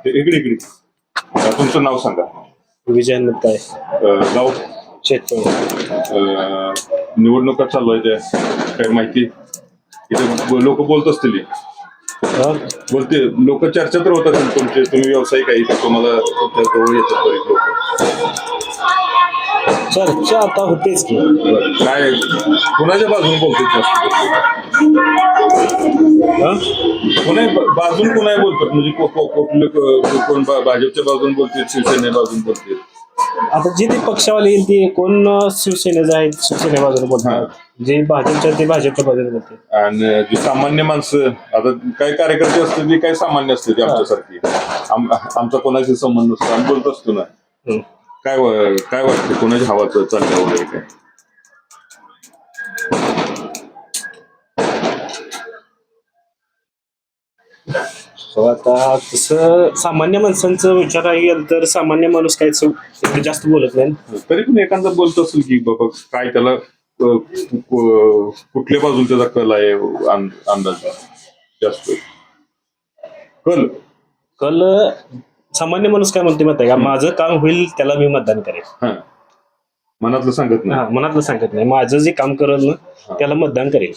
इकडे इकडे तुमचं नाव सांगा. विजय मुक्ताय, गाव शेतकरी. निवडणुका चालू आहे त्या काय माहिती इथे लोक बोलत असतील बोलते लोक चर्चा तर होत असेल तुमचे तुम्ही व्यावसायिक आहे तुम्हाला तुमच्या जवळ येतात बरीच लोक चर्चा आता होतेच की. काय कुणाच्या बाजून बोलतात कुणा बाजून कुणा बोलतात म्हणजे कोण भाजपच्या बाजून बोलते शिवसेने बाजून बोलते. आता जे ते पक्षावाले येईल ते कोण शिवसेनेचे आहेत शिवसेने बाजूने बोलतात, जे भाजपच्या ते भाजपच्या बाजूने बोलतात. आणि जी सामान्य माणसं आता काही कार्यकर्ते असते ते काही सामान्य असते ते आमच्यासारखी आमचा कोणाशी संबंध नसतो आम्ही बोलत असतो ना. काय वाटतं कोणाच्या हवाचं चाललं वगैरे काय. आता तसं सामान्य माणसांचं विचारायला गेलं तर सामान्य माणूस काय जास्त बोलत नाही. तरी पण एखादा बोलत असेल की बाबा काय त्याला कुठल्या बाजून त्याचा कल आहे अंदाज जास्त कल सामान्य माणूस काय म्हणते माहिती आहे का, माझं काम होईल त्याला मी मतदान करेल. मनातलं सांगत नाही. मनातलं सांगत नाही, माझं जे काम करेल ना त्याला मतदान करेल.